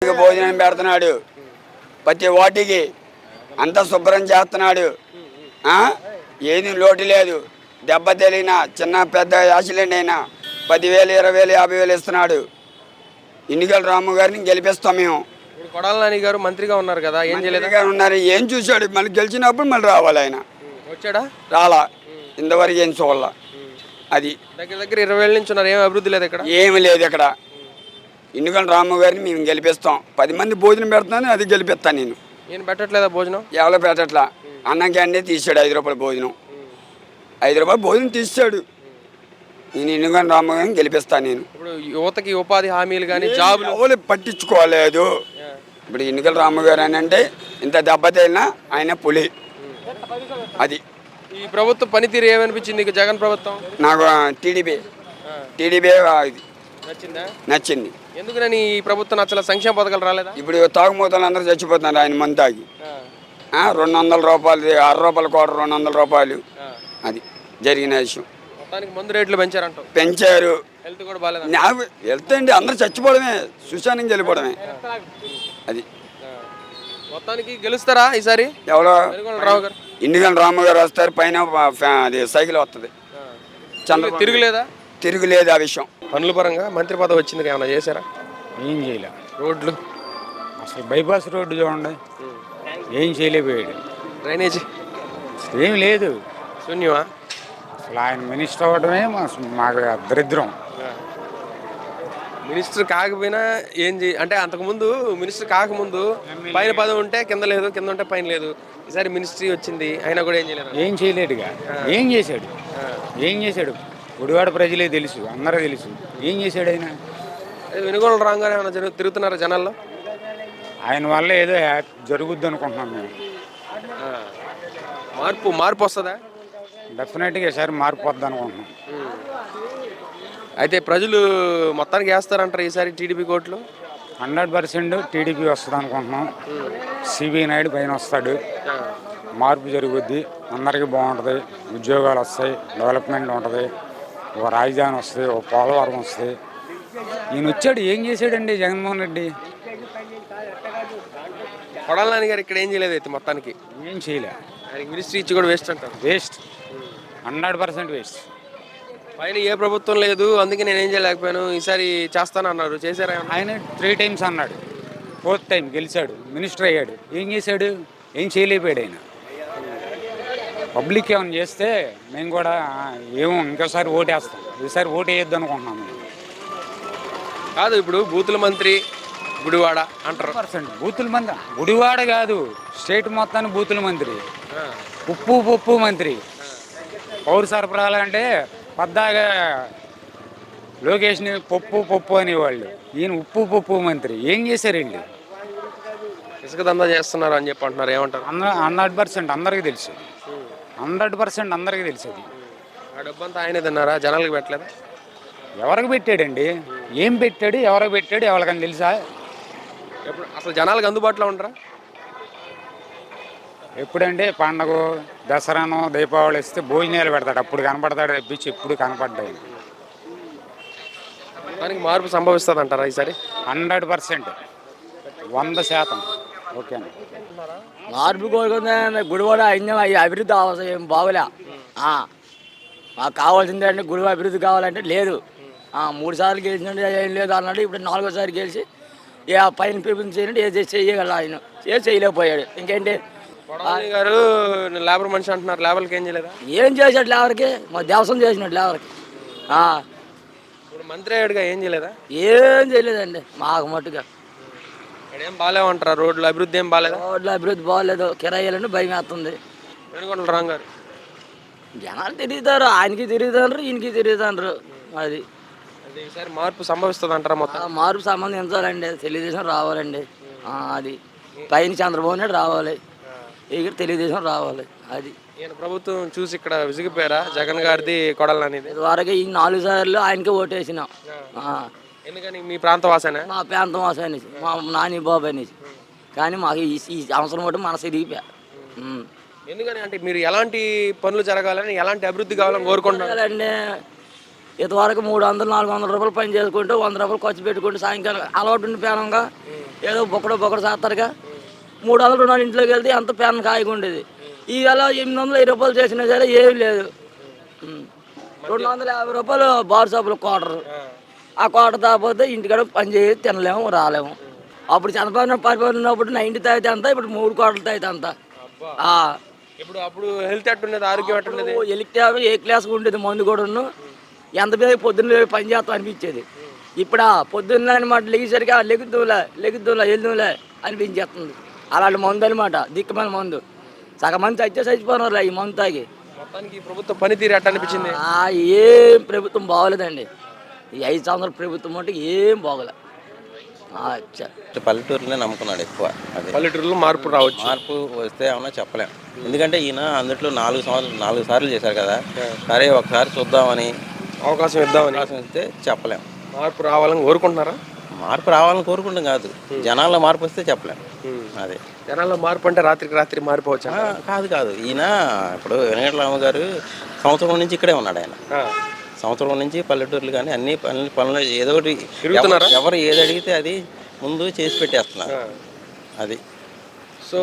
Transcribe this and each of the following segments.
భోజనం పెడుతున్నాడు, ప్రతి ఓటికి అంతా శుభ్రం చేస్తున్నాడు. ఏది లోటు లేదు. దెబ్బ తెలియనా చిన్న పెద్ద యాక్సిడెంట్ అయినా 10,000, 20,000, 50,000 ఇస్తున్నాడు. ఇన్నికల రాము గారిని గెలిపిస్తాం మేము. కొడాల నాని గారు మంత్రిగా ఉన్నారు కదా, ఏం చేయలేదు ఉన్నారు. ఏం చూశాడు? మళ్ళీ గెలిచినప్పుడు మళ్ళీ రావాలి. ఆయన వచ్చాడా? రాలా, ఇంతవరకు ఏం చూడాల. అది దగ్గర దగ్గర 20 ఏళ్ళ నుంచి ఉన్నారు. ఏం అభివృద్ధి లేదు ఇక్కడ, ఏమి లేదు ఇక్కడ. ఇన్నికల రాము గారిని మేము గెలిపిస్తాం. 10 మంది భోజనం పెడుతున్నాను, అది గెలిపిస్తాను నేను. నేను పెట్టట్లేదా భోజనం? ఎవరో పెట్టట్లా. అన్నం క్యాండే తీసాడు 5 రూపాయల భోజనం. 5 రూపాయల భోజనం తీసాడు. నేను ఇన్నికల రాము గారిని గెలిపిస్తాను నేను. ఇప్పుడు యువతకి ఉపాధి హామీలు కానీ జాబులు ఎవరు పట్టించుకోలేదు. ఇప్పుడు ఇన్నికల రాము గారు అని అంటే ఇంత దెబ్బతైనా ఆయన పులి. అది ఈ ప్రభుత్వ పనితీరు ఏమనిపించింది నీకు? జగన్ ప్రభుత్వం నాకు టీడీపీ నచ్చిందా? నచ్చింది. ఎందుకని ఈ ప్రభుత్వం నచ్చల? సంక్షేమ పథకాలు రాలేదా? ఇప్పుడు తాగుమూతలు అందరూ చచ్చిపోతున్నారు ఆయన మందు తాగి. 200 రూపాయలు, 6 రూపాయల కోట 200 రూపాయలు. అది జరిగిన విషయం. మొత్తానికి మందు రేట్లు పెంచారంట. పెంచారు. హెల్త్ కూడా బాగాలేదు. హెల్త్ అండి, అందరూ చచ్చిపోవడమే, సుశానికి వెళ్ళిపోవడమే. అది మొత్తానికి గెలుస్తారా ఈసారి? ఎవరో రావు గారు, ఇన్నికల రాము గారు వస్తారు. పైన అది సైకిల్ వస్తుంది. చంద్రబాబు తిరుగులేదు ఆ విషయం. పనుల పరంగా మంత్రి పదవి వచ్చింది, ఏమైనా చేశారా? ఏం చేయలే. రోడ్లు అసలు బైపాస్ రోడ్డు చూడండి, ఏం చేయలేకపోయాడు. డ్రైనేజీ ఏం లేదు, శూన్యమా? అసలు ఆయన మినిస్టర్ అవ్వడమే మాకు దరిద్రం. మినిస్టర్ కాకపోయినా ఏం అంటే అంతకుముందు మినిస్టర్ కాకముందు పైన పదవి ఉంటే కింద లేదు, కింద ఉంటే పైన లేదు. ఈసారి మినిస్ట్రీ వచ్చింది, అయినా కూడా ఏం చేయలేదు. ఏం చేయలేడుగా. ఏం చేశాడు? గుడివాడ ప్రజలే తెలుసు, అందరూ తెలుసు. ఏం చేశాడు ఆయన? వెనుగోలు రాగానే ఏమైనా తిరుగుతున్నారు జనాల్లో? ఆయన వల్ల ఏదో జరుగుద్ది అనుకుంటున్నాం మేము. మార్పు వస్తుందా? డెఫినెట్గా ఈసారి మార్పు వద్దు అనుకుంటున్నాం. అయితే ప్రజలు మొత్తానికి వేస్తారంటారు ఈసారి టీడీపీ కోట్లు? 100% టీడీపీ వస్తుంది అనుకుంటున్నాం. సిబి నాయుడు పైన వస్తాడు, మార్పు జరుగుద్ది, అందరికీ బాగుంటుంది, ఉద్యోగాలు వస్తాయి, డెవలప్మెంట్ ఉంటుంది, ఒక రాజధాని వస్తుంది, ఒక పోలవరం వస్తుంది. ఈయన వచ్చాడు, ఏం చేశాడండి జగన్మోహన్ రెడ్డి? కొడాల నాని గారు ఇక్కడ ఏం చేయలేదు. అయితే మొత్తానికి ఏం చేయలే. ఆయనకి మినిస్ట్రీ ఇచ్చి కూడా వేస్ట్ అంటారు. Waste, 100% waste. పైన ఏ ప్రభుత్వం లేదు, అందుకే నేను ఏం చేయలేకపోయాను, ఈసారి చేస్తాను అన్నారు. చేశారా? ఆయన 3 times అన్నాడు, 4th time గెలిచాడు, మినిస్టర్ అయ్యాడు. ఏం చేశాడు? ఏం చేయలేకపోయాడు ఆయన. పబ్లిక్ ఏమైనా చేస్తే మేము కూడా ఇంకోసారి ఓటేస్తాం. ఈసారి ఓటు వేయొద్దు అనుకుంటున్నాము. కాదు, ఇప్పుడు బూతుల మంత్రి గుడివాడ అంటారు. 100% బూతుల మంత్రి. గుడివాడ కాదు, స్టేట్ మొత్తాన్ని బూతుల మంత్రి, ఉప్పు మంత్రి. పౌర సరఫరాలు అంటే పద్దాగా లోకేష్ని పప్పు అనేవాళ్ళు. ఈయన ఉప్పు మంత్రి. ఏం చేశారండి? ఇసుక దందా చేస్తున్నారు అని చెప్పి అంటున్నారు. ఏమంటారు? 100% అందరికీ తెలుసు. 100% అందరికీ తెలుసు. అది ఆ డబ్బంతా ఆయనే తిన్నారా? జనాలకు పెట్టలేదు. ఎవరికి పెట్టాడండి? ఏం పెట్టాడు? ఎవరికి పెట్టాడు? ఎవరికని తెలుసా? ఎప్పుడు అసలు జనాలకు అందుబాటులో ఉంటారా? ఎప్పుడంటే పండగ, దసరాను, దీపావళి ఇస్తే భోజనాలు పెడతాడు, అప్పుడు కనపడతాడు తప్పించి ఎప్పుడు కనపడ్డాయి. దానికి మార్పు సంభవిస్తుంది అంటారా ఈసారి? 100%, 100%. ఓకే. మార్పు కోరుకుందా? గుడివాడ అభివృద్ధి అవసరం ఏం బాగోలే. మాకు కావాల్సిందే అంటే గుడివాడ అభివృద్ధి కావాలంటే లేదు. 3 సార్లు గెలిచినట్టు ఏం లేదు అన్నాడు. ఇప్పుడు 4వ సారి గెలిచి పైన పీపుల్ని చేయనట్టు ఏది చేయగల ఆయన చేయలేకపోయాడు. ఇంకేంటి? గారు లేబర్ మనిషి అంటున్నారు. లేబర్కి ఏం చేయలేదా? ఏం చేశాడు లేబర్కి? మా దేవసం చేసినట్టు లేబర్కి. ఇప్పుడు మంత్రి అయ్యాడుగా, ఏం చేయలేదా? ఏం చేయలేదండి మాకు మట్టుగా. ఇక్కడ ఏం బాగాలేమంటారా? రోడ్లు అభివృద్ధి ఏం బాగాలేదు. రోడ్ల అభివృద్ధి బాగాలేదు, కిరాయిలను భయం వేస్తుంది. వెనుకొండల రాంగ్ గారు జనాలు తిరుగుతారు, ఆయనకి తిరుగుతారు, ఈయనకి తిరుగుతారు. అది ఈసారి మార్పు సంభవిస్తుంది అంటారా? మొత్తం మార్పు సంబంధించాలండి, తెలుగుదేశం రావాలండి. అది పైన చంద్రబాబు నాయుడు రావాలి, ఇక్కడ తెలుగుదేశం రావాలి. అది ఈయన ప్రభుత్వం చూసి ఇక్కడ విసిగిపోయారా? జగన్ గారిది, కొడాల నానిది. ఇదివరకు ఈ 4 సార్లు ఆయనకే ఓటేసినాం. ఎందుకని? మీ ప్రాంత వాసన? మా ప్రాంతం వాస అనేసి, మా నాని బాబు అనేసి. కానీ మాకు ఈ సంవత్సరం ఒకటి మనసు ఎదిగిపోయా. ఎందుకని అంటే మీరు ఎలాంటి పనులు జరగాలని, ఎలాంటి అభివృద్ధి కావాలని కోరుకుంటున్నారండి? ఇంతవరకు 300 400 రూపాయలు పని చేసుకుంటూ 100 రూపాయలు ఖర్చు పెట్టుకుంటూ సాయంకాలం అలవాటు ఉండి పేనంగా ఏదో బొక్కడు చేస్తారుగా 300 రుణాలు ఇంట్లోకి వెళ్తే ఎంత పేనం కాయగా ఉండేది. ఈవేళ 820 రూపాయలు చేసినా సరే ఏమీ లేదు. 250 రూపాయలు బార్ షాపులు క్వార్టరు. ఆ క్వార్టర్ తాగిపోతే ఇంటికాడ పని చేసి తినలేము రాలేము. అప్పుడు చనిపోయిన పరిపాలనప్పుడు 90 తాగితే అంత, ఇప్పుడు 3 క్వార్టర్లు తాగితే అంత. ఇప్పుడు అప్పుడు హెల్త్ ఎట్టున్నది, ఆరోగ్యం ఎట్టున్నది? ఎలిక్టివ్ ఏ క్లాస్గా ఉండేది మందు కూడాను. ఎంత మీద పొద్దున్న పని చేస్తాం అనిపించేది. ఇప్పుడు పొద్దున్న అనమాట లెగిసరికి లెగుద్దులే వెళ్దులే అనిపించేస్తుంది. అలాంటి మందు అనమాట, దిక్కుమైన మందు. సగం మంది చచ్చిపోయినారు ఈ మందు తాగి. మొత్తానికి ప్రభుత్వ పనితీరు ఎట్ట అనిపించింది? ఏం ప్రభుత్వం బాగోలేదండి. ఈ 5 సంవత్సరాల ప్రభుత్వం అంటే ఏం బాగోలే. పల్లెటూరులోనే నమ్ముకున్నాడు ఎక్కువ. అది పల్లెటూరులో మార్పు రావచ్చు. మార్పు వస్తే ఏమన్నా చెప్పలేం. ఎందుకంటే ఈయన అందుట్లో 4 సార్లు చేశారు కదా. సరే ఒకసారి చూద్దామని అవకాశం ఇస్తే చెప్పలేం. మార్పు రావాలని కోరుకుంటున్నారా? మార్పు రావాలని కోరుకుంటాం కాదు, జనాల్లో మార్పు వస్తే చెప్పలేం. అదే జనాల్లో మార్పు అంటే రాత్రికి రాత్రి మారిపోవచ్చు. కాదు. ఈయన ఇప్పుడు వెంకటరామ గారు సంవత్సరం నుంచి ఇక్కడే ఉన్నాడు. ఆయన సంవత్సరం నుంచి పల్లెటూర్లు కానీ అన్ని పనులు ఏదో ఒకటి ఎవరు ఏది అడిగితే అది ముందు చేసి పెట్టేస్తున్నారు. అది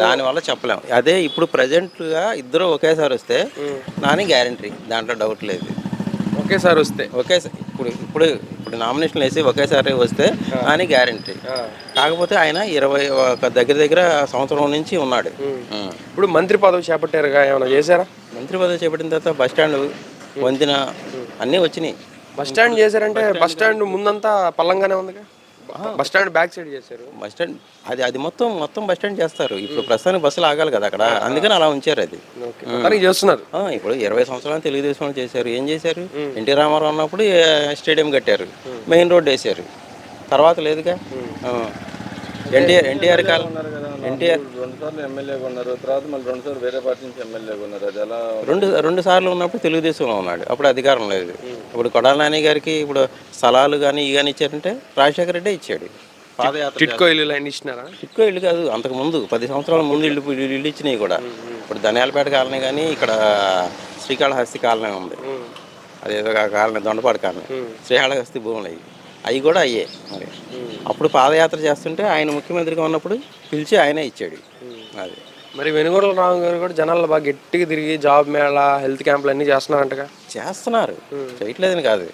దానివల్ల చెప్పలేం. అదే ఇప్పుడు ప్రజెంట్గా ఇద్దరు ఒకేసారి వస్తే నాని గ్యారంటీ, దాంట్లో డౌట్ లేదు. ఒకేసారి వస్తే ఇప్పుడు నామినేషన్ వేసి ఒకేసారి వస్తే నాని గ్యారంటీ. కాకపోతే ఆయన దగ్గర సంవత్సరం నుంచి ఉన్నాడు. ఇప్పుడు మంత్రి పదవి చేపట్టారుగా, ఏమైనా చేశారా? మంత్రి పదవి చేపట్టిన తర్వాత బస్ స్టాండ్ వంతెన అన్నీ వచ్చినాయి. బస్ స్టాండ్ చేశారంటే బస్ స్టాండ్ ముందంతా పల్లంగానే ఉందిగా. బస్ స్టాండ్ బ్యాక్ సైడ్ చేశారు. బస్ స్టాండ్ అది మొత్తం బస్ స్టాండ్ చేస్తారు. ఇప్పుడు ప్రస్తుతానికి బస్సులు ఆగాలి కదా అక్కడ, అందుకని అలా ఉంచారు. అది చేస్తున్నారు. ఇప్పుడు 20 సంవత్సరాలు తెలుగుదేశం చేశారు. ఏం చేశారు? ఎన్టీ రామారావు ఉన్నప్పుడు స్టేడియం కట్టారు, మెయిన్ రోడ్ వేసారు. తర్వాత లేదుగా. ఎన్టీఆర్ కాలం రెండు సార్లు ఉన్నప్పుడు తెలుగుదేశంలో ఉన్నాడు, అప్పుడు అధికారం లేదు. ఇప్పుడు కొడాలి నాని గారికి ఇప్పుడు స్థలాలు కానీ ఇవి ఇచ్చారంటే రాజశేఖర రెడ్డి ఇచ్చాడు. పాదయాత్ర టిట్కో ఇల్లు ఇచ్చినారా? టిట్కో ఇల్లు కాదు, అంతకు ముందు 10 సంవత్సరాల ముందు ఇల్లు ఇచ్చినాయి కూడా. ఇప్పుడు ధనియాలపేట కాలనీ కానీ ఇక్కడ శ్రీకాళహస్తి కాలనీ ఉంది, అదేదో కాలనీ దొండపాడు కాలనీ, శ్రీకాళహస్తి భూములు అవి కూడా అయ్యే. మరి అప్పుడు పాదయాత్ర చేస్తుంటే ఆయన ముఖ్యమంత్రిగా ఉన్నప్పుడు పిలిచి ఆయనే ఇచ్చాడు. అది మరి వెనుగోడల రావు గారు కూడా జనాలు బాగా గట్టిగా తిరిగి జాబ్ మేళ, హెల్త్ క్యాంపులు అన్నీ చేస్తున్నారు, చేయట్లేదని కాదు.